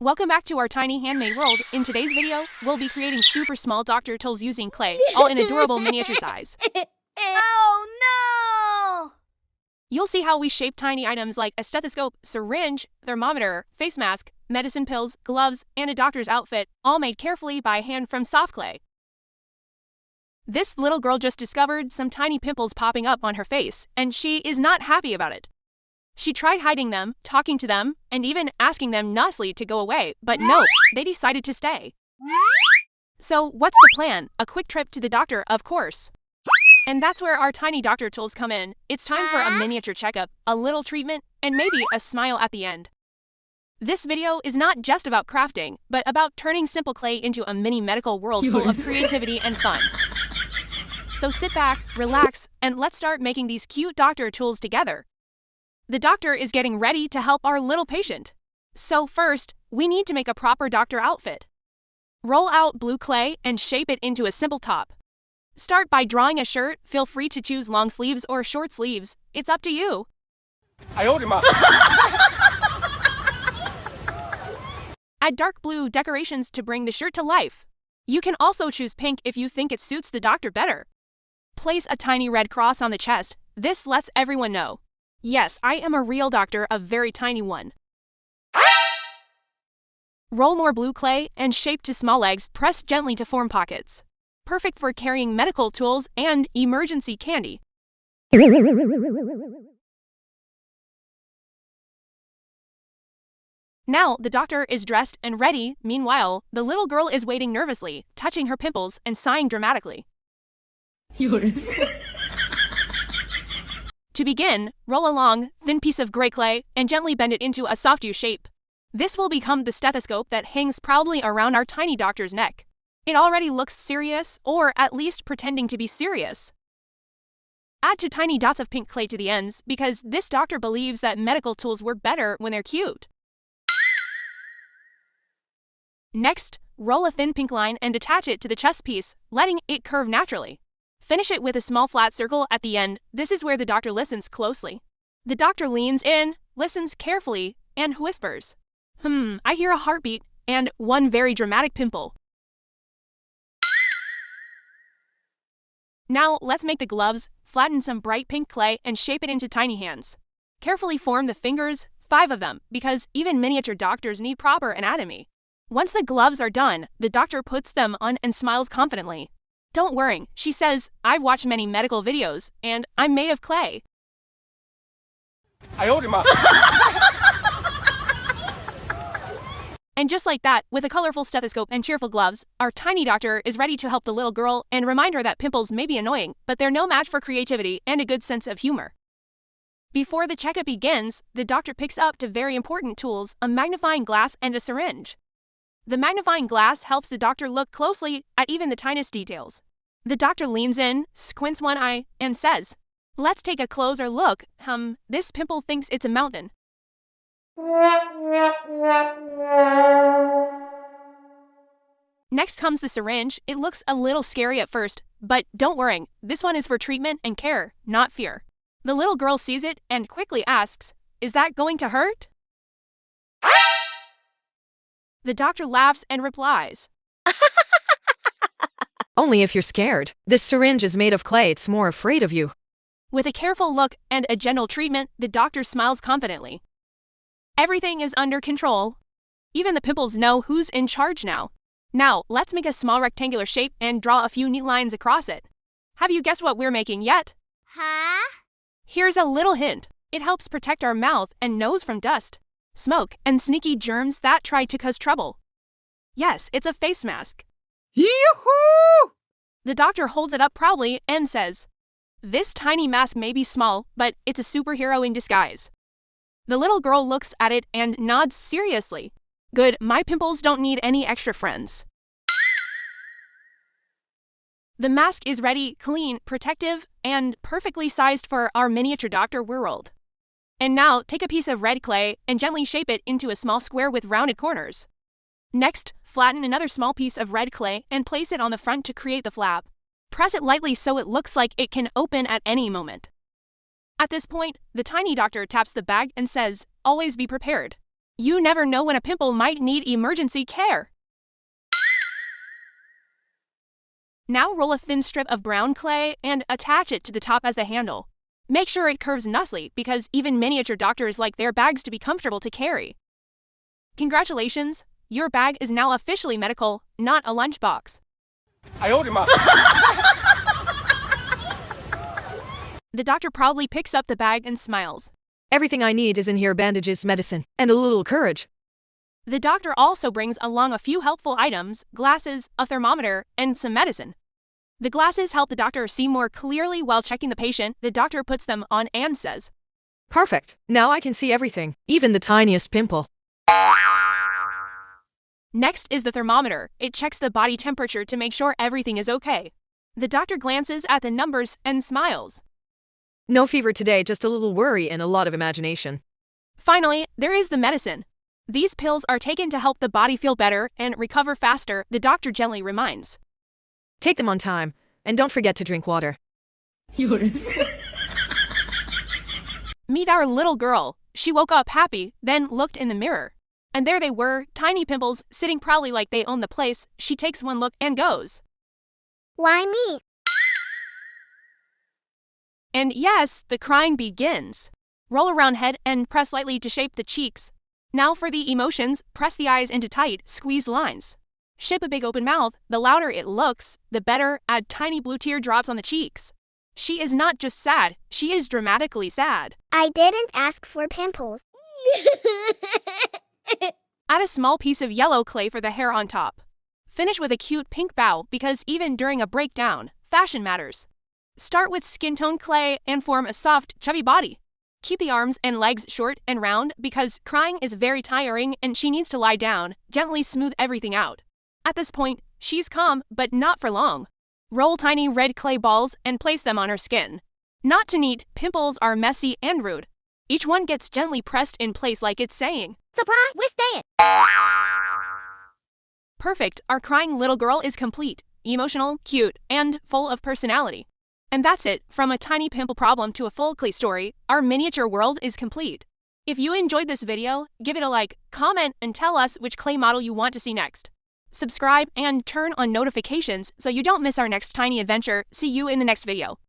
Welcome back to our tiny handmade world. In today's video, we'll be creating super small doctor tools using clay, all in adorable miniature size. Oh no! You'll see how we shape tiny items like a stethoscope, syringe, thermometer, face mask, medicine pills, gloves, and a doctor's outfit, all made carefully by hand from soft clay. This little girl just discovered some tiny pimples popping up on her face, and she is not happy about it. She tried hiding them, talking to them, and even asking them nicely to go away, but nope, they decided to stay. So what's the plan? A quick trip to the doctor, of course. And that's where our tiny doctor tools come in. It's time for a miniature checkup, a little treatment, and maybe a smile at the end. This video is not just about crafting, but about turning simple clay into a mini medical world full of creativity and fun. So sit back, relax, and let's start making these cute doctor tools together. The doctor is getting ready to help our little patient. So first, we need to make a proper doctor outfit. Roll out blue clay and shape it into a simple top. Start by drawing a shirt. Feel free to choose long sleeves or short sleeves. It's up to you. Add dark blue decorations to bring the shirt to life. You can also choose pink if you think it suits the doctor better. Place a tiny red cross on the chest. This lets everyone know. Yes, I am a real doctor, a very tiny one. Roll more blue clay and shape to small legs. Press gently to form pockets. Perfect for carrying medical tools and emergency candy. Now the doctor is dressed and ready. Meanwhile, the little girl is waiting nervously, touching her pimples and sighing dramatically. To begin, roll a long, thin piece of gray clay and gently bend it into a soft U shape. This will become the stethoscope that hangs proudly around our tiny doctor's neck. It already looks serious, or at least pretending to be serious. Add 2 tiny dots of pink clay to the ends, because this doctor believes that medical tools work better when they're cute. Next, roll a thin pink line and attach it to the chest piece, letting it curve naturally. Finish it with a small flat circle at the end. This is where the doctor listens closely. The doctor leans in, listens carefully, and whispers, I hear a heartbeat, and one very dramatic pimple. Now let's make the gloves. Flatten some bright pink clay and shape it into tiny hands. Carefully form the fingers, 5 of them, because even miniature doctors need proper anatomy. Once the gloves are done, the doctor puts them on and smiles confidently. Don't worry, she says, I've watched many medical videos, and I'm made of clay. And just like that, with a colorful stethoscope and cheerful gloves, our tiny doctor is ready to help the little girl and remind her that pimples may be annoying, but they're no match for creativity and a good sense of humor. Before the checkup begins, the doctor picks up 2 very important tools, a magnifying glass and a syringe. The magnifying glass helps the doctor look closely at even the tiniest details. The doctor leans in, squints one eye, and says, let's take a closer look. This pimple thinks it's a mountain. Next comes the syringe. It looks a little scary at first, but don't worry, this one is for treatment and care, not fear. The little girl sees it and quickly asks, is that going to hurt? The doctor laughs and replies, Only if you're scared. This syringe is made of clay, it's more afraid of you. With a careful look and a gentle treatment, the doctor smiles confidently. Everything is under control. Even the pimples know who's in charge now. Now, let's make a small rectangular shape and draw a few neat lines across it. Have you guessed what we're making yet? Here's a little hint. It helps protect our mouth and nose from dust, smoke, and sneaky germs that try to cause trouble. Yes, it's a face mask. Yoo-hoo! The doctor holds it up proudly and says, this tiny mask may be small, but it's a superhero in disguise. The little girl looks at it and nods seriously. Good, my pimples don't need any extra friends. The mask is ready, clean, protective, and perfectly sized for our miniature doctor world. And now, take a piece of red clay and gently shape it into a small square with rounded corners. Next, flatten another small piece of red clay and place it on the front to create the flap. Press it lightly so it looks like it can open at any moment. At this point, the tiny doctor taps the bag and says, always be prepared. You never know when a pimple might need emergency care. Now roll a thin strip of brown clay and attach it to the top as the handle. Make sure it curves nicely because even miniature doctors like their bags to be comfortable to carry. Congratulations! Your bag is now officially medical, not a lunchbox. I owed him up. The doctor proudly picks up the bag and smiles. Everything I need is in here: bandages, medicine, and a little courage. The doctor also brings along a few helpful items: glasses, a thermometer, and some medicine. The glasses help the doctor see more clearly while checking the patient. The doctor puts them on and says, Perfect. Now I can see everything, even the tiniest pimple. Next is the thermometer. It checks the body temperature to make sure everything is okay. The doctor glances at the numbers and smiles. No fever today, just a little worry and a lot of imagination. Finally, there is the medicine. These pills are taken to help the body feel better and recover faster, the doctor gently reminds. Take them on time, and don't forget to drink water. Meet our little girl. She woke up happy, then looked in the mirror. And there they were, tiny pimples, sitting proudly like they own the place. She takes one look and goes, Why me? And yes, the crying begins. Roll around head and press lightly to shape the cheeks. Now for the emotions, press the eyes into tight, squeeze lines. Shape a big open mouth. The louder it looks, the better. Add tiny blue teardrops on the cheeks. She is not just sad, she is dramatically sad. I didn't ask for pimples. Add a small piece of yellow clay for the hair on top. Finish with a cute pink bow because even during a breakdown, fashion matters. Start with skin tone clay and form a soft, chubby body. Keep the arms and legs short and round because crying is very tiring and she needs to lie down. Gently smooth everything out. At this point, she's calm, but not for long. Roll tiny red clay balls and place them on her skin. Not too neat, pimples are messy and rude. Each one gets gently pressed in place like it's saying, Surprise, we're staying. Perfect, our crying little girl is complete, emotional, cute, and full of personality. And that's it, from a tiny pimple problem to a full clay story, our miniature world is complete. If you enjoyed this video, give it a like, comment, and tell us which clay model you want to see next. Subscribe and turn on notifications so you don't miss our next tiny adventure. See you in the next video.